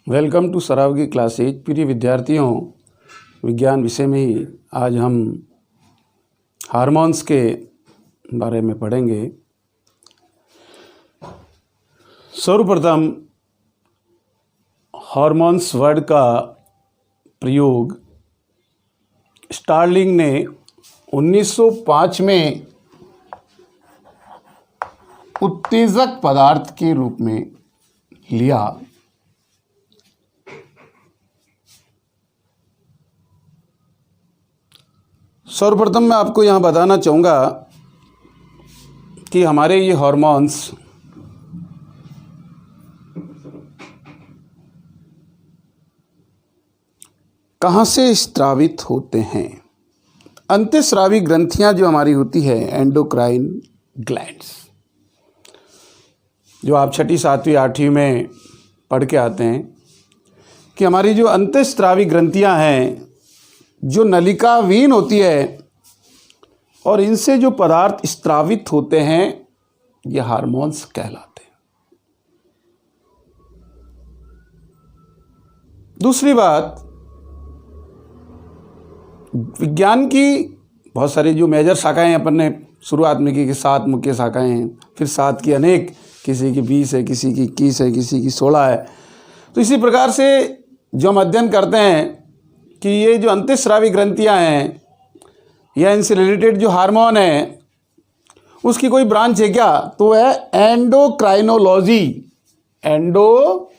Welcome to सराव की classes. प्रिय विद्यार्थियों, विज्ञान विषय में ही आज हम हार्मोन्स के बारे में पढ़ेंगे। सर्वप्रथम हार्मोन्स वर्ड का प्रयोग स्टार्लिंग ने 1905 में उत्तेजक पदार्थ के रूप में लिया। सर्वप्रथम मैं आपको यहाँ बताना चाहूँगा कि हमारे ये हार्मोन्स कहाँ से स्रावित होते हैं। अंतःस्रावी ग्रंथियाँ जो हमारी होती है, एंडोक्राइन ग्लैंड्स, जो आप 6ठी 7वीं 8वीं में पढ़ के आते हैं कि हमारी जो अंतःस्रावी ग्रंथियाँ हैं, जो नलिकाविहीन होती है और इनसे जो पदार्थ स्रावित होते हैं, ये हार्मोन्स कहलाते हैं। दूसरी बात, विज्ञान की बहुत सारी जो मेजर शाखाएं अपन ने शुरुआत में की कि 7 मुख्य शाखाएं हैं, फिर 7 की अनेक, किसी की 20 है, किसी की 21 है, किसी की 16 है। तो इसी प्रकार से जो हम अध्ययन करते हैं कि ये जो अंतःस्रावी ग्रंथियां हैं या इनसे रिलेटेड जो हार्मोन है, उसकी कोई ब्रांच है क्या, तो है एंडोक्राइनोलॉजी। एंडोक्राइनोलॉजी।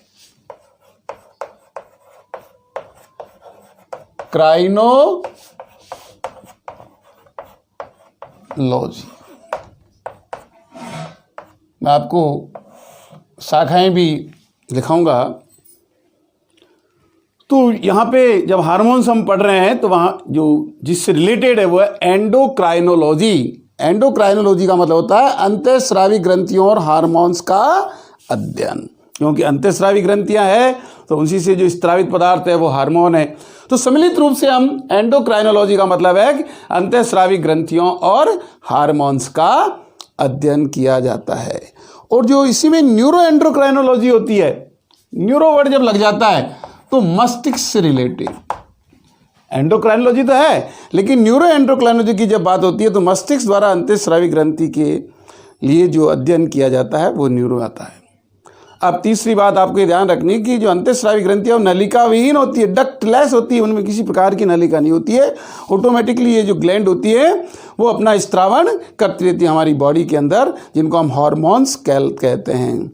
मैं आपको शाखाएं भी लिखाऊंगा। तो यहाँ पे जब हार्मोन्स हम पढ़ रहे हैं तो वहाँ जो जिससे रिलेटेड है वो है एंडोक्राइनोलॉजी। एंडोक्राइनोलॉजी का मतलब होता है अंतःस्रावी ग्रंथियों और हार्मोन्स का अध्ययन। क्योंकि अंतःस्रावी ग्रंथियाँ हैं तो उसी से जो स्रावित पदार्थ है वो हार्मोन है। तो सम्मिलित रूप से हम एंडोक्राइनोलॉजी का मतलब है कि अंतःस्रावी ग्रंथियों और हार्मोन्स का अध्ययन किया जाता है। और जो इसी में न्यूरो एंडोक्राइनोलॉजी होती है, न्यूरो वर्ड जब लग जाता है तो मस्तिष्क से रिलेटेड। एंडोक्राइनोलॉजी तो है, लेकिन न्यूरो एंडोक्राइनोलॉजी की जब बात होती है तो मस्तिष्क द्वारा अंतःस्रावी ग्रंथि के लिए जो अध्ययन किया जाता है वो न्यूरो आता है। अब तीसरी बात आपको ये ध्यान रखनी कि जो अंतःस्रावी ग्रंथियाँ वो नलिका विहीन होती है, डक्टलेस होती है, उनमें किसी प्रकार की नलिका नहीं होती है। ऑटोमेटिकली ये जो ग्लैंड होती है वो अपना स्त्रावण करती रहती है हमारी बॉडी के अंदर, जिनको हम हार्मोन्स कहते हैं।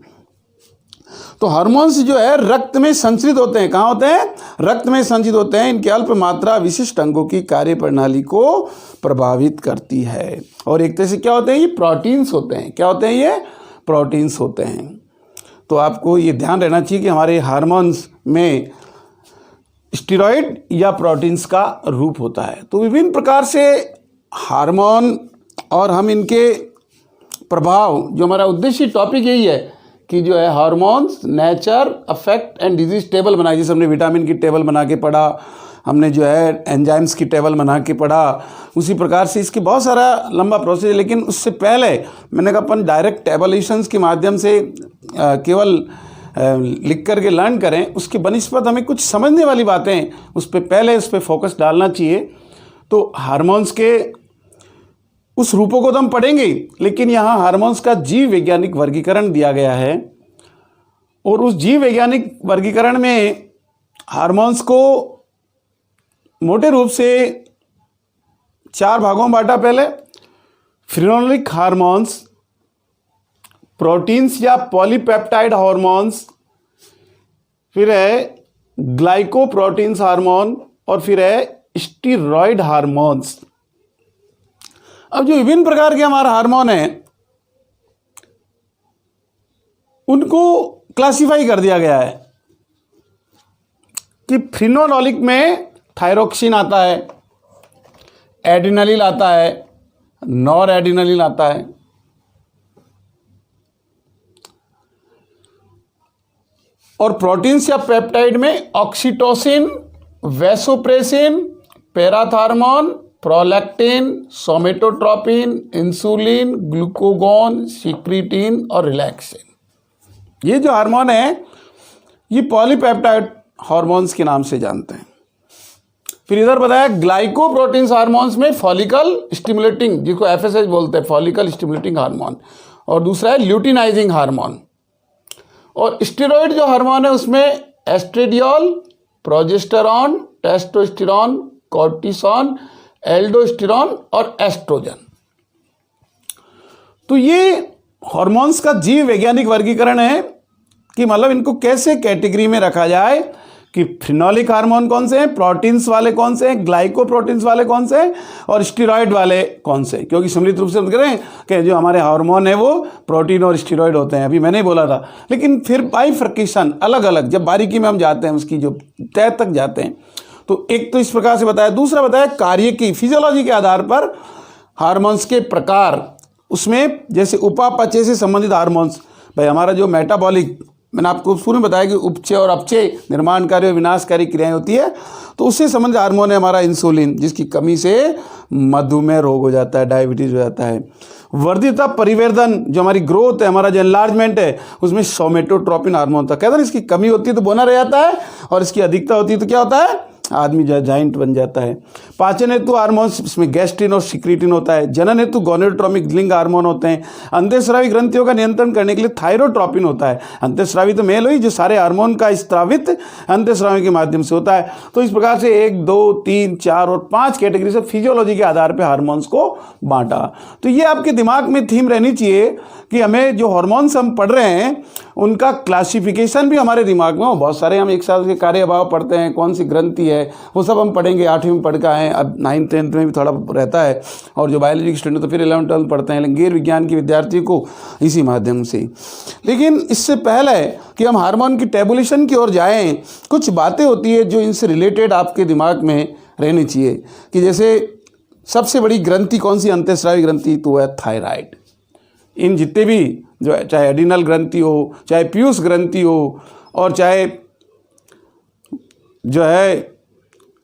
तो हार्मोन्स जो है रक्त में संचित होते हैं। कहाँ होते हैं? रक्त में संचित होते हैं। इनकी अल्प मात्रा विशिष्ट अंगों की कार्य प्रणाली को प्रभावित करती है। और एक तरह से क्या होते हैं? ये प्रोटीन्स होते हैं। क्या होते हैं? ये प्रोटीन्स होते हैं। तो आपको ये ध्यान रहना चाहिए कि हमारे हार्मोन्स में स्टेरॉइड या प्रोटीन्स का रूप होता है। तो विभिन्न प्रकार से हार्मोन और हम इनके प्रभाव, जो हमारा उद्देश्य टॉपिक यही है कि जो है hormones, nature, affect and disease table बनाई। जैसे हमने विटामिन की टेबल बना के पढ़ा, हमने जो है एंजाइम्स की टेबल बना के पढ़ा, उसी प्रकार से इसकी बहुत सारा लंबा प्रोसेस है। लेकिन उससे पहले मैंने कहा अपन डायरेक्ट टेबलेशंस के माध्यम से केवल लिख करके लर्न करें, उसके बनिस्पत हमें कुछ समझने वाली बातें उस पर फोकस डालना चाहिए। तो हार्मोन्स के उस रूपों को तो हम पढ़ेंगे, लेकिन यहाँ हार्मोन्स का जीव वैज्ञानिक वर्गीकरण दिया गया है। और उस जीव वैज्ञानिक वर्गीकरण में हार्मोन्स को मोटे रूप से 4 भागों में बांटा। पहले फ्रिनोलिक हार्मोन्स, प्रोटीन्स या पॉलीपेप्टाइड हार्मोन्स, फिर है ग्लाइकोप्रोटीन्स हार्मोन, और फिर है स्टीरॉयड हार्मोन्स। अब जो विभिन्न प्रकार के हमारे हार्मोन हैं उनको क्लासिफाई कर दिया गया है कि फ्रिनोलिक में थायरोक्सिन आता है, एड्रिनलिन आता है, नॉर एड्रिनलिन आता है। और प्रोटीन्स या पेप्टाइड में oxytocin, vasopressin, parathormone, prolactin, somatotropin, insulin, glucagon, secretin और रिलैक्सिन। ये जो हार्मोन है ये पॉलीपेप्टाइड हार्मोन्स के नाम से जानते हैं। फिर इधर बताया ग्लाइकोप्रोटीन्स हार्मोन्स में फॉलिकल स्टिमुलेटिंग, जिसको FSH बोलते हैं, फॉलिकल स्टिमुलेटिंग हार्मोन, और दूसरा है ल्यूटिनाइजिंग हार्मोन। और स्टेरॉइड जो हार्मोन है उसमें एस्ट्रेडियोल, प्रोजेस्टेरॉन, टेस्टोस्टेरॉन, कॉर्टिसोन, एल्डोस्टेरॉन और एस्ट्रोजन। तो ये हार्मोन्स का जीव वैज्ञानिक वर्गीकरण है कि मतलब इनको कैसे कैटेगरी में रखा जाए कि फिनोलिक हार्मोन कौन से हैं, प्रोटीन्स वाले कौन से हैं, ग्लाइकोप्रोटीन्स वाले कौन से हैं, और स्टेरॉइड वाले कौन से। क्योंकि सम्मिलित रूप से हम करें कि जो हमारे हार्मोन है वो प्रोटीन और स्टेरॉइड होते हैं, अभी मैंने बोला था। लेकिन फिर बाइफर्केशन अलग अलग जब बारीकी में हम जाते हैं, उसकी जो तह तक जाते हैं, तो एक तो इस प्रकार से बताया। दूसरा बताया कार्य की फिजियोलॉजी के आधार पर हार्मोन्स के प्रकार, उसमें जैसे उपापचय से संबंधित हार्मोन्स, भाई हमारा जो मेटाबॉलिक, मैंने आपको शुरू में बताया कि उपचय और अपचय निर्माणकारी और विनाशकारी क्रियाएं होती है, तो उससे संबंधित हार्मोन है हमारा इंसुलिन, जिसकी कमी से मधुमेह रोग हो जाता है, डायबिटीज हो जाता है। वर्धिता परिवर्धन, जो हमारी ग्रोथ है, हमारा जो एनलार्जमेंट है, उसमें सोमेटोट्रोपिन हार्मोन होता है। कहते हैं इसकी कमी होती है तो बोना रह जाता है, और इसकी अधिकता होती है तो क्या होता है, आदमी जाइंट बन जाता है। पाचन हेतु हार्मोन्स, इसमें गैस्ट्रिन और सिक्रीटिन होता है। जनन हेतु गोनेडोट्रोपिक लिंग हार्मोन होते हैं। अंतःस्रावी ग्रंथियों का नियंत्रण करने के लिए थायरोट्रोपिन होता है। अंतःस्रावी तो मेल हुई, जो सारे हार्मोन का स्त्रावित अंतःस्रावी के माध्यम से होता है। तो इस प्रकार से 1, 2, 3, 4 और 5 कैटेगरी से फिजियोलॉजी के आधार पर हार्मोन्स को बांटा। तो ये आपके दिमाग में थीम रहनी चाहिए कि हमें जो हार्मोन्स हम पढ़ रहे हैं उनका क्लासिफिकेशन भी हमारे दिमाग में हो। बहुत सारे हम एक साल के कार्य अभाव पढ़ते हैं, कौन सी ग्रंथि है वो सब हम पढ़ेंगे, 8वीं में पढ़ के आए हैं, अब 9th 10th में भी थोड़ा रहता है, और जो बायोलॉजी के स्टूडेंट तो फिर 11th 12th पढ़ते हैं, लेकिन गैर विज्ञान के विद्यार्थी को इसी माध्यम से। लेकिन इससे पहले कि हम हार्मोन की टेबुलेशन की ओर जाएँ, कुछ बातें होती है जो इनसे रिलेटेड आपके दिमाग में रहनी चाहिए कि जैसे सबसे बड़ी ग्रंथि कौन सी, अंतःस्रावी ग्रंथि, तो है थायराइड। इन जितने भी जो चाहे एडिनल ग्रंथि हो, चाहे पीयूष ग्रंथि हो, और चाहे जो है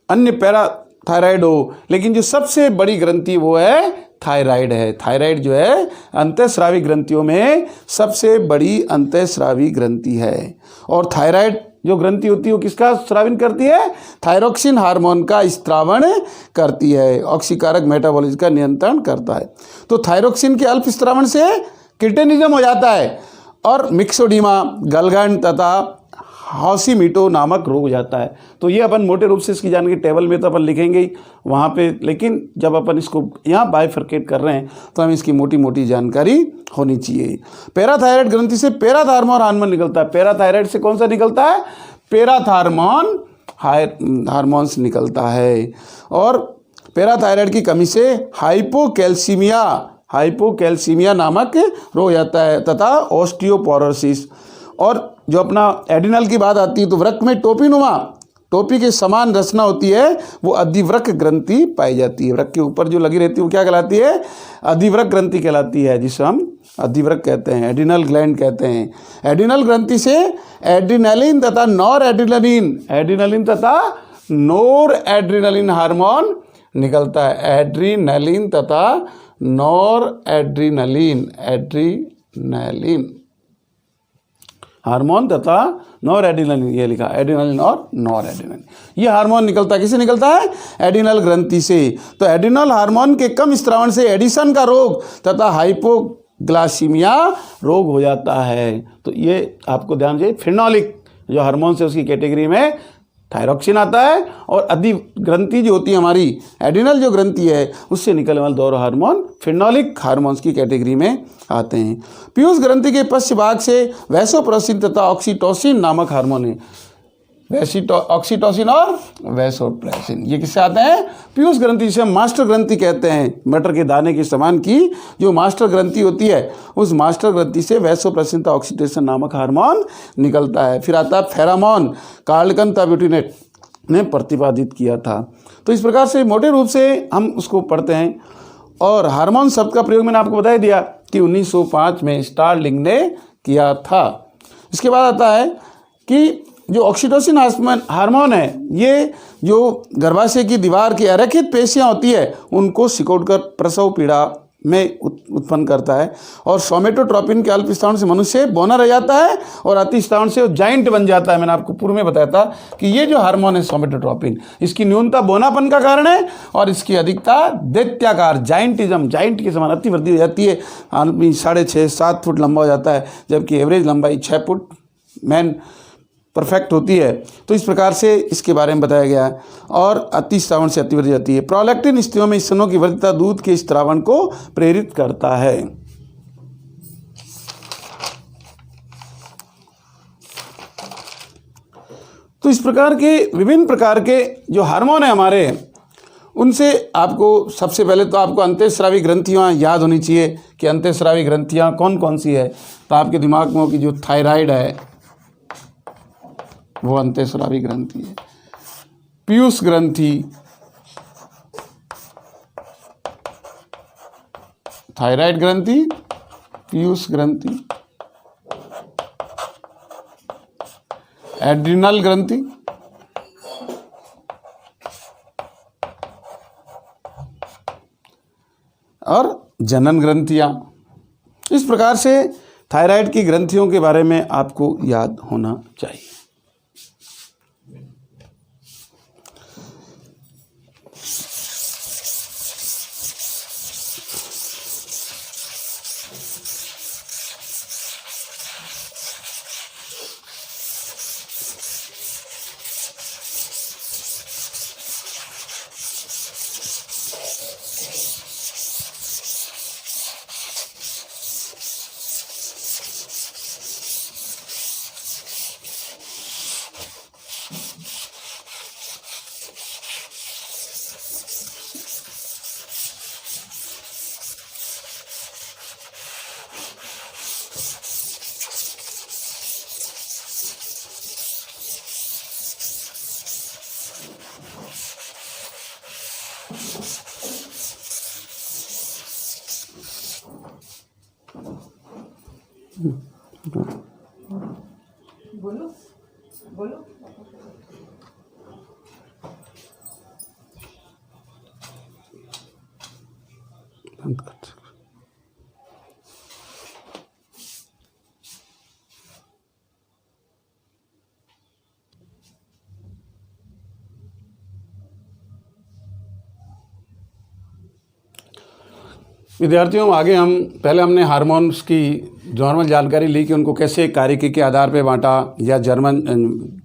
अन्य पैराथायराइड हो, लेकिन जो सबसे बड़ी ग्रंथि वो है थायराइड है। थायराइड जो है अंतःस्रावी ग्रंथियों में सबसे बड़ी अंतःस्रावी ग्रंथि है। और थायराइड जो ग्रंथि होती है वो किसका स्रावन करती है, थायरोक्सिन हार्मोन का स्त्रावण करती है, ऑक्सीकारक मेटाबॉलिज्म का नियंत्रण करता है। तो थायरोक्सिन के अल्प स्त्रावण से किटेनिज्म हो जाता है और मिक्सोडीमा, गलगंड तथा हाउसीमिटो नामक रोग हो जाता है। तो ये अपन मोटे रूप से इसकी जानकारी टेबल में तो अपन लिखेंगे ही वहाँ पे, लेकिन जब अपन इसको यहाँ बाइफर्केट कर रहे हैं तो हमें इसकी मोटी मोटी जानकारी होनी चाहिए। पैराथायराइड ग्रंथि से पैराथार्मोन हार्मोन निकलता है। पैराथायराइड से कौन सा निकलता है, पैराथार्मोन हार्मोन्स निकलता है। और पैराथायराइड की कमी से हाइपोकैल्सीमिया नामक रोग हो जाता है तथा ऑस्टियोपोरोसिस। और जो अपना एडिनल की बात आती है तो वृक्क में टोपी के समान रचना होती है, वो अधिवृक्क ग्रंथि पाई जाती है। वृक्क के ऊपर जो लगी रहती है वो क्या कहलाती है, अधिवृक्क ग्रंथि कहलाती है, जिसे हम अधिवृक्क कहते हैं, एडिनल ग्लैंड कहते हैं। एडिनल ग्रंथि से एड्रीनलिन तथा नोर एड्रीनलिन हार्मोन निकलता है। एड्रीनलिन तथा नोर एड्रीनलिन हार्मोन तथा नॉर एडिनलिन, ये लिखा एडिनलिन और नॉर एडिनलिन, ये हार्मोन निकलता है। किसे निकलता है, एडिनल ग्रंथि से। तो एडिनल हार्मोन के कम स्त्रावण से एडिशन का रोग तथा हाइपोग्लाइसीमिया रोग हो जाता है। तो ये आपको ध्यान चाहिए। फिनोलिक जो हार्मोन है उसकी कैटेगरी में थायरोक्सिन आता है, और अधिग्रंथि जो होती है हमारी एडिनल जो ग्रंथि है उससे निकलने वाले दोनों हार्मोन फिनोलिक हार्मोन्स की कैटेगरी में आते हैं। पीयूष ग्रंथि के पश्च भाग से वैसोप्रेसिन तथा ऑक्सीटोसिन नामक हार्मोन है। ऑक्सीटोसिन और वैसोप्रेसिन ये किससे आते हैं, पीयूष ग्रंथि से। मास्टर ग्रंथि कहते हैं, मटर के दाने के समान की जो मास्टर ग्रंथि होती है, उस मास्टर ग्रंथि से वैसोप्रेसिन तथा ऑक्सीटोसिन नामक हार्मोन निकलता है। फिर आता है फेरामोन, कार्लगन तथा ब्यूटिनेट ने प्रतिपादित किया था। तो इस प्रकार से मोटे रूप से हम उसको पढ़ते हैं। और हार्मोन शब्द का प्रयोग मैंने आपको बता दिया कि 1905 में स्टार्लिंग ने किया था। इसके बाद आता है कि जो ऑक्सीटोसिन हार्मोन है, ये जो गर्भाशय की दीवार की अरेखित पेशियां होती है उनको सिकोड़कर प्रसव पीड़ा में उत्पन्न करता है। और सोमेटोट्रोपिन के अल्प स्त्रावण से मनुष्य बौना रह जाता है और अति स्त्रावण से वो जाइंट बन जाता है। मैंने आपको पूर्व में बताया था कि ये जो हार्मोन है सोमेटोट्रोपिन, इसकी न्यूनता बौनापन का कारण है और इसकी अधिकता दैत्याकार जाइंटिज्म, जाइंट के समान अति वृद्धि हो जाती है। आदमी 6.5-7 फुट लंबा हो जाता है, जबकि एवरेज लंबाई 6 फुट मैन परफेक्ट होती है। तो इस प्रकार से इसके बारे में बताया गया है। और अति स्त्रावण से अतिवृद्धि जाती है। प्रोलैक्टिन स्त्रियों में स्तनों की वृद्धता दूध के स्त्रावण को प्रेरित करता है। तो इस प्रकार के विभिन्न प्रकार के जो हार्मोन है हमारे, उनसे आपको सबसे पहले तो आपको अंतःस्रावी ग्रंथियाँ याद होनी चाहिए कि अंतःस्रावी ग्रंथियाँ कौन कौन सी है। तो आपके दिमाग में हो कि जो थायराइड है वो अंतःस्रावी ग्रंथि है, पीयूष ग्रंथि, थायराइड ग्रंथि, पीयूष ग्रंथि, एड्रिनल ग्रंथि, और जनन ग्रंथियां। इस प्रकार से थायराइड की ग्रंथियों के बारे में आपको याद होना चाहिए। बोलो बोलो। बंद कर। विद्यार्थियों, आगे हम पहले हमने हार्मोन्स की नॉर्मल जानकारी ली कि उनको कैसे कार्यकी के आधार पर बांटा, या जर्मन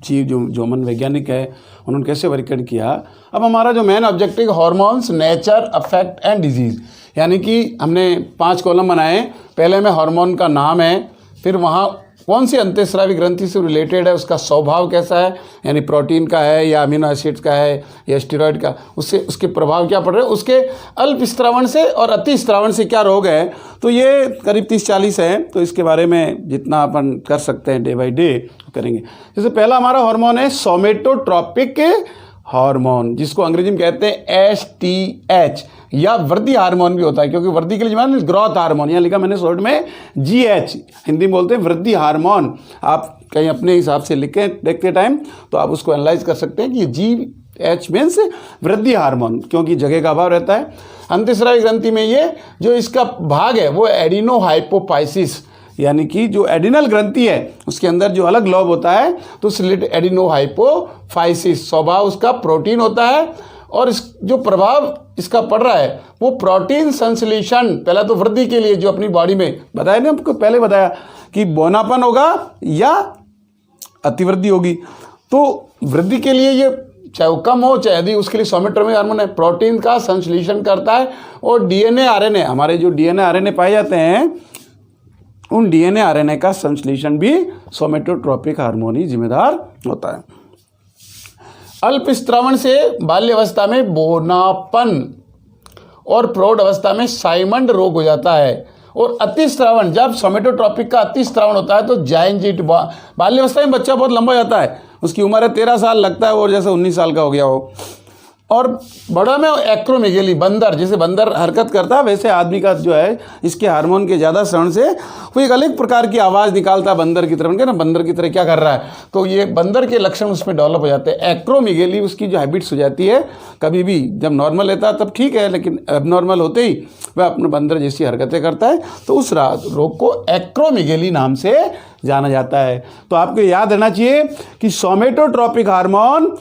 जो जर्मन वैज्ञानिक है उन्होंने कैसे वर्गीकरण किया। अब हमारा जो main objective hormones, nature, affect and disease, यानी कि हमने 5 कॉलम बनाए। पहले में हार्मोन का नाम है, फिर वहाँ कौन सी अंतःस्रावी ग्रंथि से रिलेटेड है, उसका स्वभाव कैसा है, यानी प्रोटीन का है या अमीनो एसिड्स का है या स्टेरॉइड का, उससे उसके प्रभाव क्या पड़ रहे हैं, उसके अल्प स्त्रावण से और अति स्त्रावण से क्या रोग है। तो ये करीब 30-40 है। तो इसके बारे में जितना अपन कर सकते हैं डे बाई डे करेंगे। जैसे पहला हमारा हार्मोन है सोमेटोट्रोपिक हार्मोन, जिसको अंग्रेजी में कहते हैं STH, या वृद्धि हार्मोन भी होता है, क्योंकि वृद्धि के लिए जमाना ग्रोथ हार्मोन, यहाँ लिखा मैंने शॉर्ट में GH, हिंदी में बोलते हैं वृद्धि हार्मोन। आप कहीं अपने हिसाब से लिखें देखते टाइम तो आप उसको एनालाइज कर सकते हैं कि GH मीन्स वृद्धि हार्मोन, क्योंकि जगह का अभाव रहता है। अंतःस्रावी ग्रंथि में ये जो इसका भाग है वो एडिनोहाइपोफाइसिस, यानी कि जो एडिनल ग्रंथि है उसके अंदर जो अलग लॉब होता है तो उस रिलेटेड एडिनोहाइपोफाइसिस, स्वभाव उसका प्रोटीन होता है। और इस जो प्रभाव इसका पड़ रहा है वो प्रोटीन संश्लेषण, पहला तो वृद्धि के लिए जो अपनी बॉडी में बताया ना, आपको पहले बताया कि बौनापन होगा या अतिवृद्धि होगी। तो वृद्धि के लिए ये चाहे वो कम हो चाहे अधिक, उसके लिए सोमेटोट्रोपिक हार्मोन है, प्रोटीन का संश्लेषण करता है। और DNA RNA, हमारे जो DNA RNA पाए जाते हैं उन DNA RNA का संश्लेषण भी सोमेटोट्रोपिक हार्मोन ही जिम्मेदार होता है। अल्प स्त्रावण से बाल्यावस्था में बौनापन और प्रौढ़ अवस्था में साइमंड रोग हो जाता है। और अति स्त्रावण, जब सोमेटोट्रोपिक का अति स्त्रावण होता है तो जाइंट, बाल्यावस्था में बच्चा बहुत लंबा हो जाता है, उसकी उम्र है 13 साल, लगता है वो जैसे 19 साल का हो गया हो। और बड़ा में एक्रोमेगेली, बंदर, जैसे बंदर हरकत करता है वैसे आदमी का जो है इसके हार्मोन के ज़्यादा श्रवण से वो एक अलग प्रकार की आवाज़ निकालता है बंदर की तरह, ना बंदर की तरह क्या कर रहा है, तो ये बंदर के लक्षण उसमें डेवलप हो जाते हैं। एक्रोमेगेली उसकी जो हैबिट्स हो जाती है, कभी भी जब नॉर्मल रहता है तब ठीक है, लेकिन एबनॉर्मल होते ही वह अपने बंदर जैसी हरकतें करता है, तो उस रोग को एक्रोमेगेली नाम से जाना जाता है। तो आपको याद रहना चाहिए कि सोमेटोट्रोपिक हार्मोन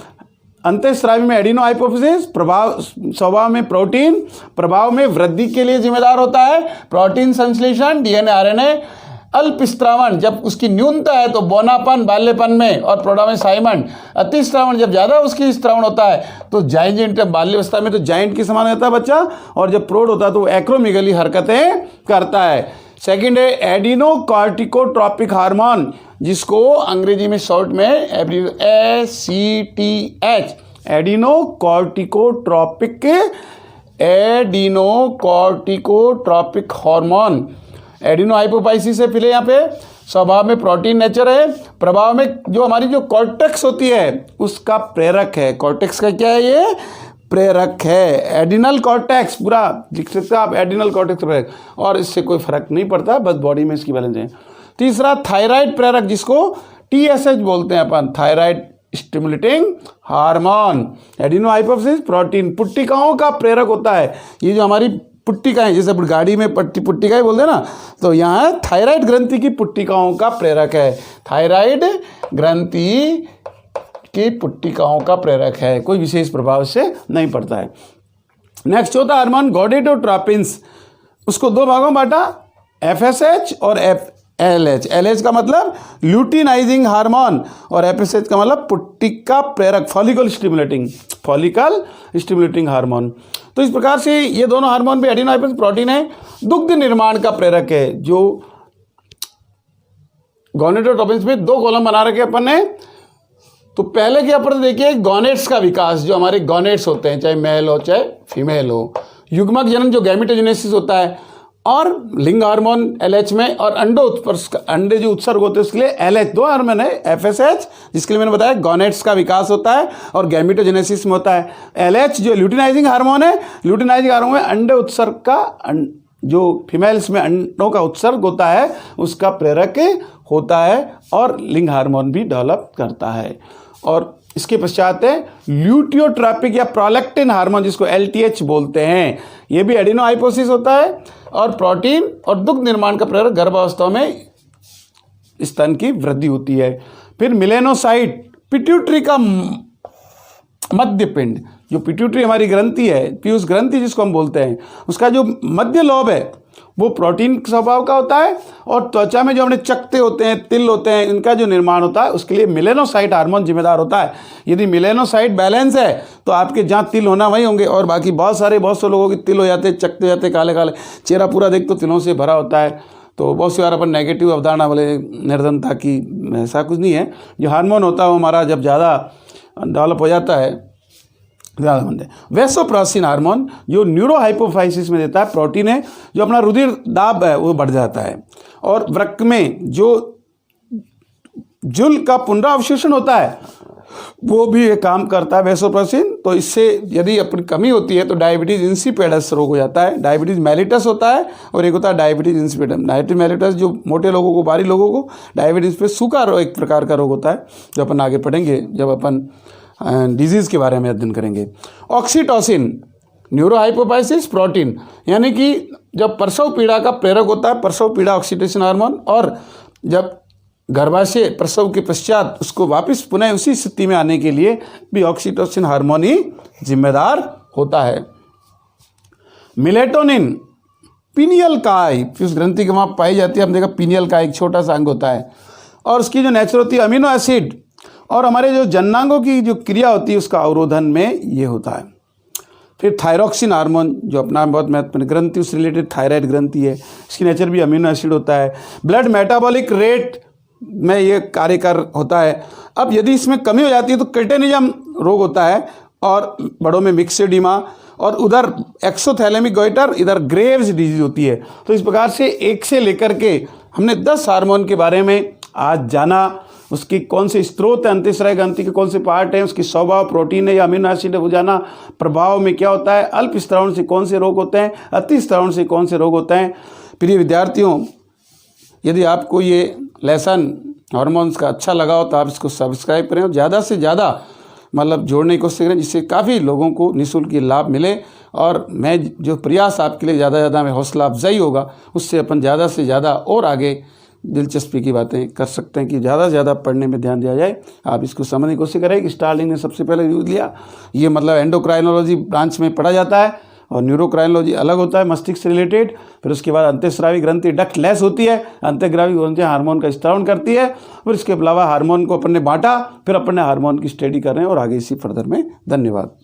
अंतःस्रावी में एडिनो हाइपोफिसिस, प्रभाव स्वभाव में प्रोटीन, प्रभाव में वृद्धि के लिए जिम्मेदार होता है, प्रोटीन संश्लेषण, डीएनए आरएनए, अल्पस्रावन जब उसकी न्यूनता है तो बौनापन बाल्यपन में, और प्रौढ़ा में साइमन, अतिस्रावन जब ज़्यादा उसकी स्त्रावण होता है तो जाइंट, बाल्यावस्था में तो जाइंट के समान रहता है बच्चा, और जब प्रौढ़ होता है तो वो एक्रोमेगली हरकतें करता है। सेकंड है एडिनोकॉर्टिकोट्रोपिक हार्मोन, जिसको अंग्रेजी में शॉर्ट में ACTH, एडिनोकॉर्टिकोट्रोपिक हार्मोन। एडिनो हाइपोपाइसिस है फिर यहाँ पे, स्वभाव में प्रोटीन नेचर है, प्रभाव में जो हमारी जो कॉर्टेक्स होती है उसका प्रेरक है। कॉर्टेक्स का क्या है, ये प्रेरक है। एडिनल कॉर्टेक्स पूरा लिख सकते हैं आप, एडिनल कॉर्टेक्स प्रेरक, और इससे कोई फर्क नहीं पड़ता, बस बॉडी में इसकी बैलेंस है। तीसरा थायराइड प्रेरक, जिसको TSH बोलते हैं अपन, thyroid stimulating hormone. Adenohypophysis protein पुट्टिकाओं का प्रेरक होता है। ये जो हमारी पुट्टिकाएं, जैसे गाड़ी में पुट्टिकाएं बोलते हैं ना, तो यहाँ थायराइड ग्रंथि की पुट्टिकाओं का प्रेरक है। थायराइड ग्रंथि की पुट्टिकाओं का प्रेरक है, कोई विशेष प्रभाव से नहीं पड़ता है। नेक्स्ट चौथा हार्मोन गोनेडोट्रोपिन्स, उसको दो भागों में बांटा, FSH और LH। LH का मतलब ल्यूटिनाइजिंग हार्मोन, और FSH का मतलब पुट्टिका प्रेरक, फॉलिकल स्टिमुलेटिंग हार्मोन। तो इस प्रकार से ये दोनों हार्मोन भी एडिनो हाइपोफिसिस प्रोटीन है, दुग्ध निर्माण का प्रेरक है। जो गोनेडोट्रोपिन्स में दो कॉलम बना रखे अपन ने, तो पहले के अपन देखिए गॉनेट्स का विकास, जो हमारे गॉनेट्स होते हैं, चाहे मेल हो चाहे फीमेल हो, युग्मक जनन जो गैमेटोजेनेसिस होता है, और लिंग हार्मोन LH में, और अंडे जो उत्सर्ग होते हैं उसके लिए LH, दो हार्मोन है, FSH जिसके लिए मैंने बताया गॉनेट्स का विकास होता है और गैमेटोजेनेसिस में होता है, LH जो ल्यूटिनाइजिंग हार्मोन है, ल्यूटिनाइजिंग हार्मोन में अंडे उत्सर्ग का, जो फीमेल्स में अंडों का उत्सर्ग होता है उसका प्रेरक होता है, और लिंग हार्मोन भी डेवलप करता है। और इसके पश्चात है ल्यूटियोट्रोपिक या प्रोलैक्टिन हार्मोन, जिसको LTH बोलते हैं। ये भी एडिनो हाइपोफिसिस होता है, और प्रोटीन और दुग्ध निर्माण का प्रेरक, गर्भावस्था में स्तन की वृद्धि होती है। फिर मिलेनोसाइट, पिट्यूटरी का मध्य पिंड, जो पिट्यूटरी हमारी ग्रंथि है, पीयूष ग्रंथि जिसको हम बोलते हैं, उसका जो मध्य लोब है वो प्रोटीन स्वभाव का होता है, और त्वचा में जो अपने चकते होते हैं, तिल होते हैं, इनका जो निर्माण होता है उसके लिए मिलेनोसाइट हार्मोन जिम्मेदार होता है। यदि मिलेनोसाइट बैलेंस है तो आपके जहाँ तिल होना वहीं होंगे, और बाकी बहुत से लोगों के तिल हो जाते हैं, चकते हो जाते हैं, काले काले, चेहरा पूरा देख तो तिलों से भरा होता है। तो बहुत सी बार अपन नेगेटिव अवधारणा बोले निर्धनता की, ऐसा कुछ नहीं है। जो हार्मोन होता है वो हमारा जब ज़्यादा डेवलप हो जाता है, ज़्यादा वेसोप्रेसिन हार्मोन जो न्यूरोहाइपोफाइसिस में देता है, प्रोटीन है, जो अपना रुधिर दाब है वो बढ़ जाता है, और वृक्क में जो जूल का पुनरावशोषण होता है वो भी ये काम करता है वेसोप्रेसिन। तो इससे यदि अपनी कमी होती है तो डायबिटीज़ इंसिपिडस रोग हो जाता है, डायबिटीज़ मेलिटस होता है, और एक होता है डायबिटीज़ इंसिपिडस। डायबिटीज मेलिटस जो मोटे लोगों को, भारी लोगों को, डायबिटीज़ पे सूखा एक प्रकार का रोग होता है, जो अपन आगे पढ़ेंगे जब अपन डिजीज़ के बारे में अध्ययन करेंगे। ऑक्सीटोसिन न्यूरोहाइपोफाइसिस प्रोटीन, यानी कि जब प्रसव पीड़ा का प्रेरक होता है प्रसव पीड़ा ऑक्सीटोसिन हार्मोन, और जब गर्भाशय प्रसव के पश्चात उसको वापस पुनः उसी स्थिति में आने के लिए भी ऑक्सीटोसिन हार्मोन ही जिम्मेदार होता है। मिलेटोनिन पीनियल काय, उस ग्रंथि के वहाँ पाई जाती है, हमने देखा पीनियल का एक छोटा सा अंग होता है, और उसकी जो नेचर होती है अमीनो एसिड, और हमारे जो जननांगों की जो क्रिया होती है उसका अवरोधन में ये होता है। फिर थायरॉक्सिन हार्मोन जो अपना बहुत महत्वपूर्ण ग्रंथि, उससे रिलेटेड थायराइड ग्रंथि है, इसकी नेचर भी अमीनो एसिड होता है। ब्लड मेटाबॉलिक रेट में ये कार्य होता है। अब यदि इसमें कमी हो जाती है तो क्रेटेनिज्म रोग होता है, और बड़ों में मिक्सेडीमा, और उधर एक्सोथैलेमिक गोइटर, इधर ग्रेव्स डिजीज होती है। तो इस प्रकार से एक से लेकर के हमने 10 हार्मोन के बारे में आज जाना, उसकी कौन से स्रोत है, अंतःस्रावी ग्रंथि के कौन से पार्ट हैं, उसकी स्वभाव, प्रोटीन है या अमीनो एसिड है वो जाना, प्रभाव में क्या होता है, अल्प स्त्रावण से कौन से रोग होते हैं, अति स्त्रावण से कौन से रोग होते हैं। प्रिय विद्यार्थियों, यदि आपको ये लेसन हार्मोन्स का अच्छा लगा हो तो आप इसको सब्सक्राइब करें और ज़्यादा से ज़्यादा मतलब जोड़ने की कोशिश करें, जिससे काफ़ी लोगों को निःशुल्क ये लाभ मिले। और मैं जो प्रयास आपके लिए ज़्यादा ज़्यादा में हौसला अफजाई होगा, उससे अपन ज़्यादा से ज़्यादा और आगे दिलचस्पी की बातें कर सकते हैं कि ज़्यादा से ज़्यादा पढ़ने में ध्यान दिया जाए। आप इसको समझने की कोशिश करें कि स्टार्लिंग ने सबसे पहले यूज़ लिया, ये मतलब एंडोक्राइनोलॉजी ब्रांच में पढ़ा जाता है और न्यूरोक्राइनोलॉजी अलग होता है मस्तिष्क से रिलेटेड। फिर उसके बाद अंतःस्रावी ग्रंथि डक्टलेस होती है, अंतःस्रावी ग्रंथि हार्मोन का स्त्रावण करती है। फिर इसके अलावा हार्मोन को अपन ने बांटा, फिर अपन ने हार्मोन की स्टडी कर रहे हैं और आगे इसी फर्दर में। धन्यवाद।